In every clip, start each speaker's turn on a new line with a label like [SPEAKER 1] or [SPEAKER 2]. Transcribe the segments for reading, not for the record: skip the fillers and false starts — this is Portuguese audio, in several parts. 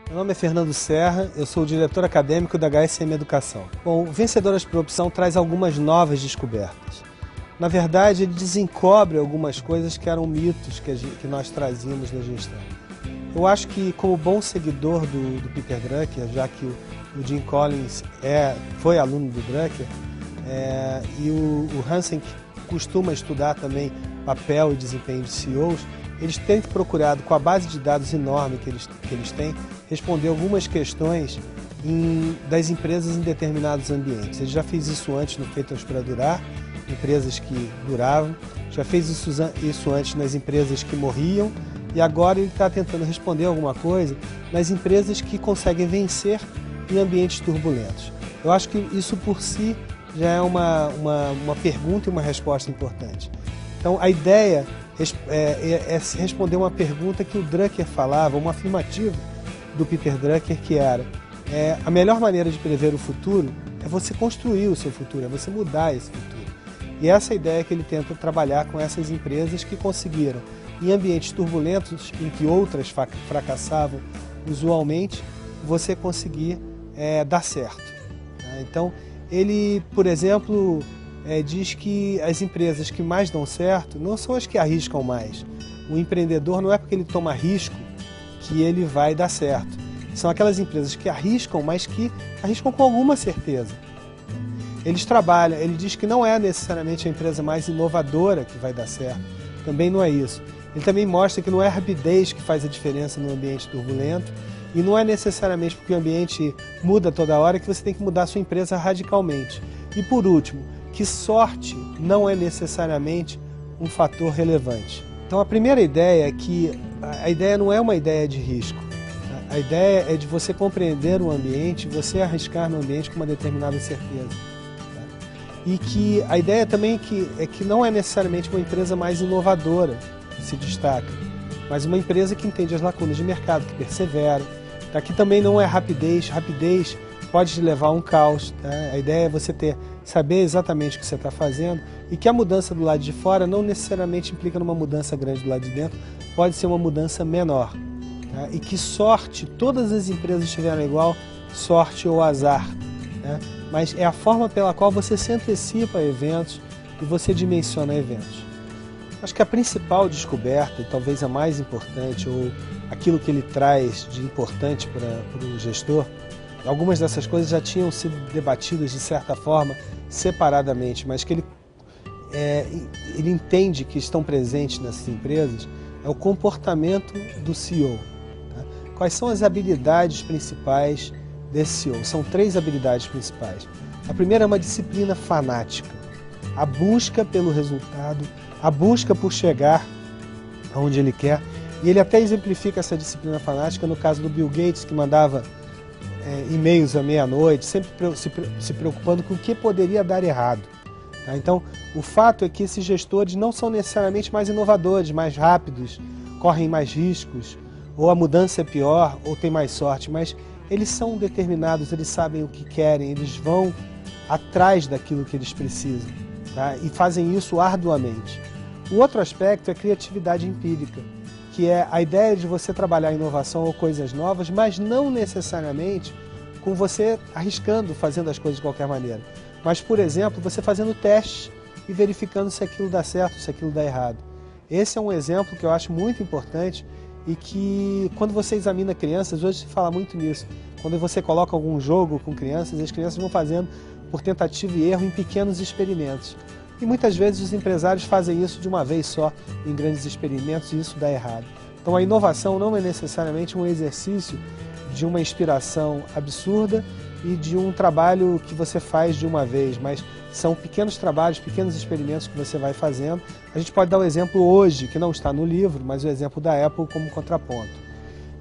[SPEAKER 1] Meu nome é Fernando Serra, eu sou o diretor acadêmico da HSM Educação. Bom, o Vencedoras por Opção traz algumas novas descobertas. Na verdade, ele desencobre algumas coisas que eram mitos que nós trazíamos na gestão. Eu acho que, como bom seguidor do Peter Drucker, já que o Jim Collins foi aluno do Drucker, e o Hansen costuma estudar também papel e desempenho de CEOs, eles têm procurado, com a base de dados enorme que eles têm, responder algumas questões das empresas em determinados ambientes. Ele já fez isso antes no Feitas para Durar, empresas que duravam, já fez isso antes nas empresas que morriam, e agora ele está tentando responder alguma coisa nas empresas que conseguem vencer em ambientes turbulentos. Eu acho que isso por si já é uma pergunta e uma resposta importante. Então a ideia é responder uma pergunta que o Drucker falava, uma afirmativa do Peter Drucker, que era a melhor maneira de prever o futuro é você construir o seu futuro, é você mudar esse futuro. E essa é a ideia que ele tenta trabalhar com essas empresas que conseguiram, em ambientes turbulentos em que outras fracassavam usualmente, você conseguir dar certo. Tá? Então, ele, por exemplo, diz que as empresas que mais dão certo não são as que arriscam mais. O empreendedor não é porque ele toma risco que ele vai dar certo. São aquelas empresas que arriscam, mas que arriscam com alguma certeza. Ele diz que não é necessariamente a empresa mais inovadora que vai dar certo. Também não é isso. Ele também mostra que não é a rapidez que faz a diferença no ambiente turbulento, e não é necessariamente porque o ambiente muda toda hora que você tem que mudar a sua empresa radicalmente. E por último, que sorte não é necessariamente um fator relevante. Então a primeira ideia é que a ideia não é uma ideia de risco. A ideia é de você compreender o ambiente, você arriscar no ambiente com uma determinada certeza. E que a ideia também é que não é necessariamente uma empresa mais inovadora que se destaca, mas uma empresa que entende as lacunas de mercado, que persevera. Aqui também não é rapidez pode te levar a um caos. Tá? A ideia é você saber exatamente o que você está fazendo, e que a mudança do lado de fora não necessariamente implica numa mudança grande do lado de dentro, pode ser uma mudança menor. Tá? E que sorte, todas as empresas tiveram igual, sorte ou azar. Né? Mas é a forma pela qual você se antecipa a eventos e você dimensiona eventos. Acho que a principal descoberta, e talvez a mais importante, ou aquilo que ele traz de importante para o gestor, algumas dessas coisas já tinham sido debatidas de certa forma separadamente, mas que ele entende que estão presentes nessas empresas, é o comportamento do CEO. Tá? Quais são as habilidades principais desse CEO? São 3 habilidades principais. A primeira é uma disciplina fanática, a busca pelo resultado, a busca por chegar aonde ele quer. E ele até exemplifica essa disciplina fanática no caso do Bill Gates, que mandava e-mails à meia-noite, sempre se preocupando com o que poderia dar errado. Tá? Então, o fato é que esses gestores não são necessariamente mais inovadores, mais rápidos, correm mais riscos, ou a mudança é pior, ou tem mais sorte, mas eles são determinados, eles sabem o que querem, eles vão atrás daquilo que eles precisam, tá? E fazem isso arduamente. O outro aspecto é a criatividade empírica, que é a ideia de você trabalhar inovação ou coisas novas, mas não necessariamente com você arriscando, fazendo as coisas de qualquer maneira. Mas, por exemplo, você fazendo testes e verificando se aquilo dá certo, se aquilo dá errado. Esse é um exemplo que eu acho muito importante e que, quando você examina crianças, hoje se fala muito nisso, quando você coloca algum jogo com crianças, as crianças vão fazendo por tentativa e erro em pequenos experimentos. E muitas vezes os empresários fazem isso de uma vez só, em grandes experimentos, e isso dá errado. Então a inovação não é necessariamente um exercício de uma inspiração absurda e de um trabalho que você faz de uma vez, mas são pequenos trabalhos, pequenos experimentos que você vai fazendo. A gente pode dar o exemplo hoje, que não está no livro, mas o exemplo da Apple como contraponto.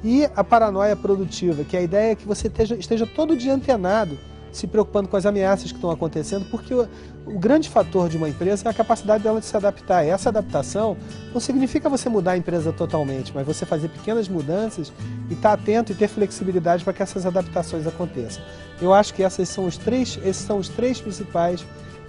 [SPEAKER 1] E a paranoia produtiva, que é a ideia que você esteja todo dia antenado, se preocupando com as ameaças que estão acontecendo, porque o grande fator de uma empresa é a capacidade dela de se adaptar. E essa adaptação não significa você mudar a empresa totalmente, mas você fazer pequenas mudanças e estar atento e ter flexibilidade para que essas adaptações aconteçam. Eu acho que esses são os três principais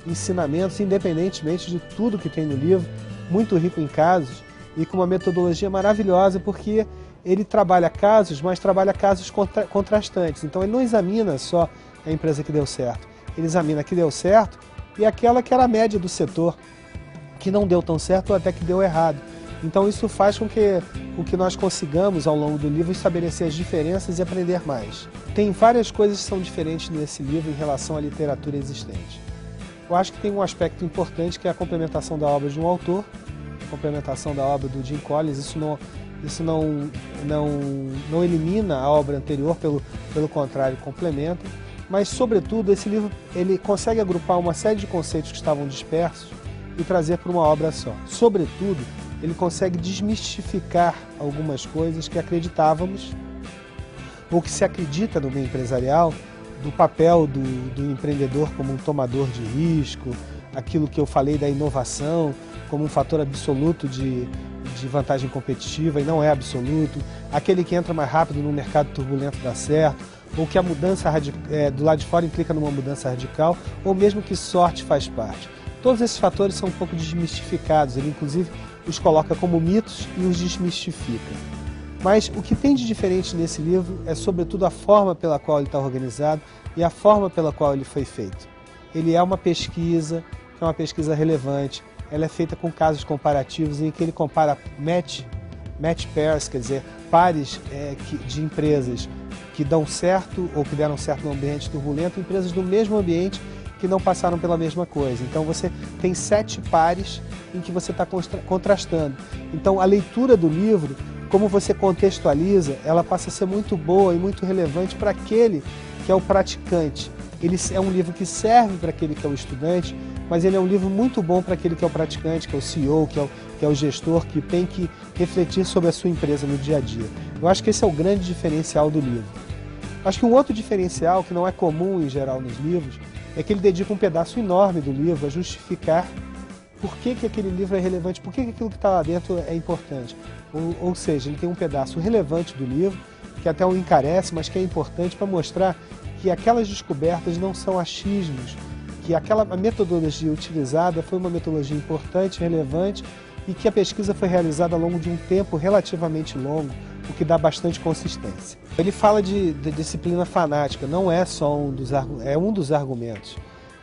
[SPEAKER 1] ensinamentos, independentemente de tudo que tem no livro, muito rico em casos e com uma metodologia maravilhosa, porque ele trabalha casos, mas trabalha casos contrastantes. Então ele não examina só a empresa que deu certo, ele examina a que deu certo e aquela que era a média do setor, que não deu tão certo ou até que deu errado. Então isso faz com que nós consigamos, ao longo do livro, estabelecer as diferenças e aprender mais. Tem várias coisas que são diferentes nesse livro em relação à literatura existente. Eu acho que tem um aspecto importante que é a complementação da obra de um autor, a complementação da obra do Jim Collins. Isso não elimina a obra anterior, pelo contrário, complementa. Mas, sobretudo, esse livro ele consegue agrupar uma série de conceitos que estavam dispersos e trazer para uma obra só. Sobretudo, ele consegue desmistificar algumas coisas que acreditávamos ou que se acredita no meio empresarial, do papel do empreendedor como um tomador de risco, aquilo que eu falei da inovação como um fator absoluto de vantagem competitiva, e não é absoluto, aquele que entra mais rápido num mercado turbulento dá certo, ou que a mudança do lado de fora implica numa mudança radical, ou mesmo que sorte faz parte. Todos esses fatores são um pouco desmistificados, ele inclusive os coloca como mitos e os desmistifica. Mas o que tem de diferente nesse livro é sobretudo a forma pela qual ele está organizado e a forma pela qual ele foi feito. Ele é uma pesquisa, que é uma pesquisa relevante, ela é feita com casos comparativos em que ele compara match pairs, quer dizer, pares de empresas que dão certo ou que deram certo no ambiente turbulento, empresas do mesmo ambiente que não passaram pela mesma coisa. Então você tem 7 pares em que você está contrastando. Então a leitura do livro, como você contextualiza, ela passa a ser muito boa e muito relevante para aquele que é o praticante. Ele é um livro que serve para aquele que é o estudante, mas ele é um livro muito bom para aquele que é o praticante, que é o CEO, que é o gestor, que tem que refletir sobre a sua empresa no dia a dia. Eu acho que esse é o grande diferencial do livro. Acho que um outro diferencial, que não é comum em geral nos livros, é que ele dedica um pedaço enorme do livro a justificar por que aquele livro é relevante, por que aquilo que está lá dentro é importante. Ou seja, ele tem um pedaço relevante do livro, que até o encarece, mas que é importante para mostrar que aquelas descobertas não são achismos, que a metodologia utilizada foi uma metodologia importante, relevante, e que a pesquisa foi realizada ao longo de um tempo relativamente longo, o que dá bastante consistência. Ele fala de disciplina fanática, não é só um dos argumentos,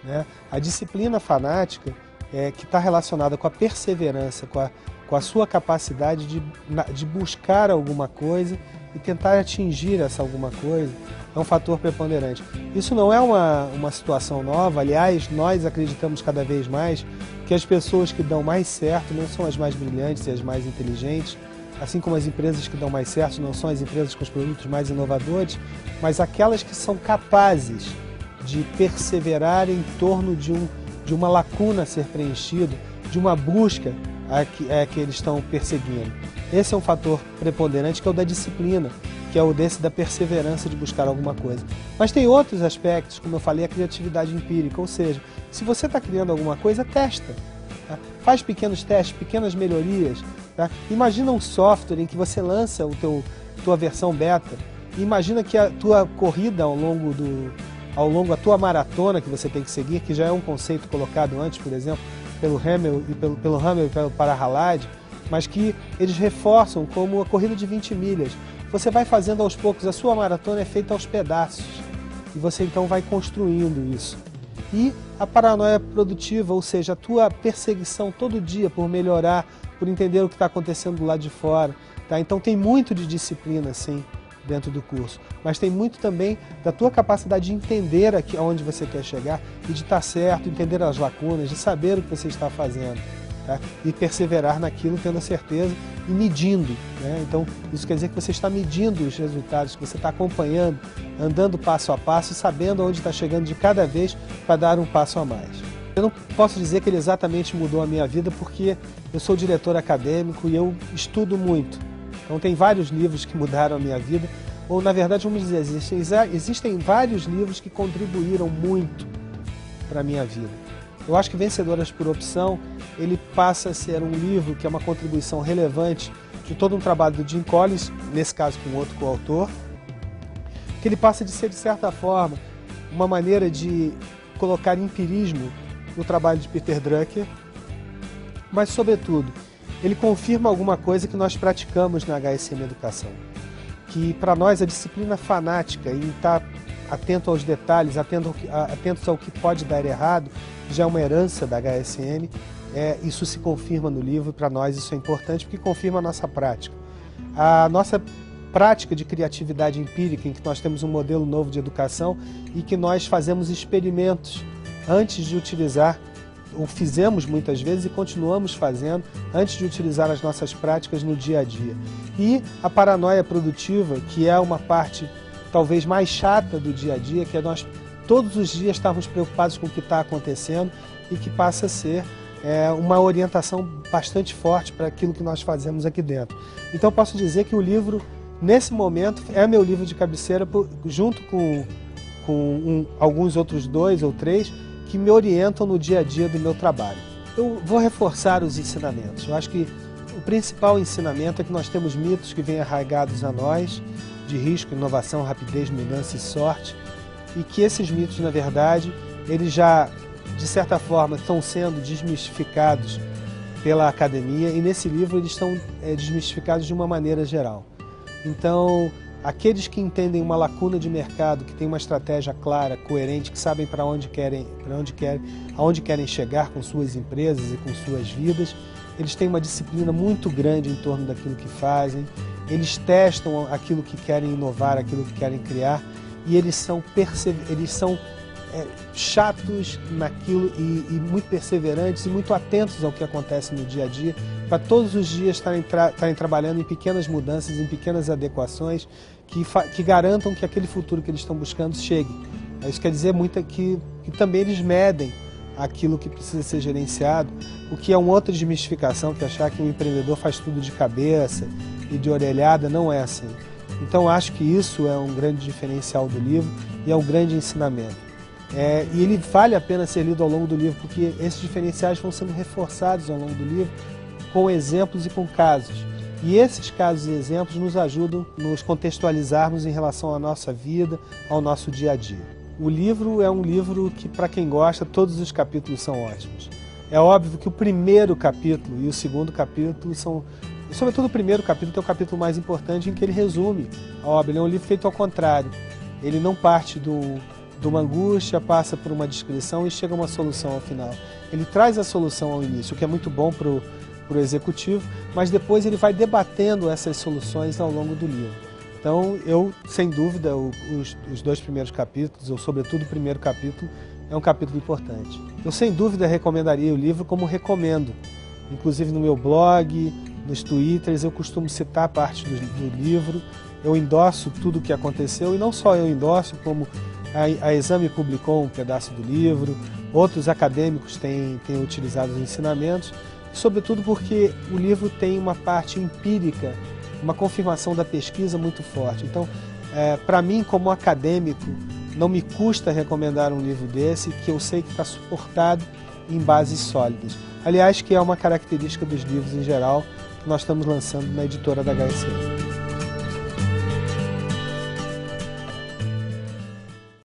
[SPEAKER 1] né? A disciplina fanática que está relacionada com a perseverança, com a sua capacidade de buscar alguma coisa e tentar atingir essa alguma coisa, é um fator preponderante. Isso não é uma situação nova, aliás, nós acreditamos cada vez mais que as pessoas que dão mais certo não são as mais brilhantes e as mais inteligentes, assim como as empresas que dão mais certo não são as empresas com os produtos mais inovadores, mas aquelas que são capazes de perseverar em torno de uma lacuna a ser preenchida, de uma busca que eles estão perseguindo. Esse é um fator preponderante, que é o da disciplina, que é o da perseverança de buscar alguma coisa. Mas tem outros aspectos, como eu falei, a criatividade empírica, ou seja, se você está criando alguma coisa, testa. Tá? Faz pequenos testes, pequenas melhorias. Tá? Imagina um software em que você lança tua versão beta, e imagina que a tua corrida ao longo a tua maratona que você tem que seguir, que já é um conceito colocado antes, por exemplo, pelo Hamel e pelo Para-Halad, mas que eles reforçam como a corrida de 20 milhas. Você vai fazendo aos poucos, a sua maratona é feita aos pedaços, e você então vai construindo isso. E a paranoia produtiva, ou seja, a tua perseguição todo dia por melhorar, por entender o que está acontecendo do lado de fora. Tá? Então tem muito de disciplina, sim, dentro do curso, mas tem muito também da tua capacidade de entender aonde você quer chegar e de estar certo, entender as lacunas, de saber o que você está fazendo, tá? E perseverar naquilo, tendo a certeza e medindo, né? Então isso quer dizer que você está medindo os resultados, que você está acompanhando, andando passo a passo e sabendo onde está chegando de cada vez para dar um passo a mais. Eu não posso dizer que ele exatamente mudou a minha vida, porque eu sou diretor acadêmico e eu estudo muito. Então tem vários livros que mudaram a minha vida, ou na verdade, vamos dizer, existem vários livros que contribuíram muito para a minha vida. Eu acho que Vencedoras por Opção, ele passa a ser um livro que é uma contribuição relevante de todo um trabalho do Jim Collins, nesse caso com outro coautor, que ele passa de ser, de certa forma, uma maneira de colocar empirismo no trabalho de Peter Drucker, mas, sobretudo, ele confirma alguma coisa que nós praticamos na HSM Educação. Que para nós a disciplina fanática em estar atento aos detalhes, atentos ao que pode dar errado, já é uma herança da HSM. Isso se confirma no livro, para nós isso é importante porque confirma a nossa prática. A nossa prática de criatividade empírica, em que nós temos um modelo novo de educação e que nós fazemos experimentos antes de utilizar, ou fizemos muitas vezes e continuamos fazendo, antes de utilizar as nossas práticas no dia a dia. E a paranoia produtiva, que é uma parte talvez mais chata do dia a dia, que é nós todos os dias estarmos preocupados com o que está acontecendo e que passa a ser uma orientação bastante forte para aquilo que nós fazemos aqui dentro. Então posso dizer que o livro, nesse momento, é meu livro de cabeceira, junto com alguns outros 2 ou 3 que me orientam no dia a dia do meu trabalho. Eu vou reforçar os ensinamentos. Eu acho que o principal ensinamento é que nós temos mitos que vêm arraigados a nós, de risco, inovação, rapidez, mudança e sorte, e que esses mitos, na verdade, eles já, de certa forma, estão sendo desmistificados pela academia, e nesse livro eles estão desmistificados de uma maneira geral. Então, aqueles que entendem uma lacuna de mercado, que tem uma estratégia clara, coerente, que sabem aonde querem chegar com suas empresas e com suas vidas, eles têm uma disciplina muito grande em torno daquilo que fazem, eles testam aquilo que querem inovar, aquilo que querem criar, e eles são chatos naquilo e muito perseverantes e muito atentos ao que acontece no dia a dia, para todos os dias estarem trabalhando em pequenas mudanças, em pequenas adequações que garantam que aquele futuro que eles estão buscando chegue. Isso quer dizer muito que também eles medem aquilo que precisa ser gerenciado, o que é uma outra desmistificação, que achar que um empreendedor faz tudo de cabeça e de orelhada, não é assim. Então acho que isso é um grande diferencial do livro e é um grande ensinamento. E ele vale a pena ser lido ao longo do livro, porque esses diferenciais vão sendo reforçados ao longo do livro com exemplos e com casos. E esses casos e exemplos nos ajudam a nos contextualizarmos em relação à nossa vida, ao nosso dia a dia. O livro é um livro que, para quem gosta, todos os capítulos são ótimos. É óbvio que o primeiro capítulo e o segundo capítulo são... Sobretudo o primeiro capítulo é o capítulo mais importante, em que ele resume a obra. Ele é um livro feito ao contrário. Ele não parte de uma angústia, passa por uma descrição e chega a uma solução ao final. Ele traz a solução ao início, o que é muito bom para o executivo, mas depois ele vai debatendo essas soluções ao longo do livro. Então, sem dúvida, os 2 primeiros capítulos, ou sobretudo o primeiro capítulo, é um capítulo importante. Eu, sem dúvida, recomendaria o livro como recomendo. Inclusive no meu blog, nos twitters, eu costumo citar parte do livro, eu endosso tudo o que aconteceu, e não só eu endosso, como a Exame publicou um pedaço do livro, outros acadêmicos têm utilizado os ensinamentos, sobretudo porque o livro tem uma parte empírica, uma confirmação da pesquisa muito forte. Então, para mim, como acadêmico, não me custa recomendar um livro desse, que eu sei que está suportado em bases sólidas. Aliás, que é uma característica dos livros em geral, que nós estamos lançando na editora da HSM.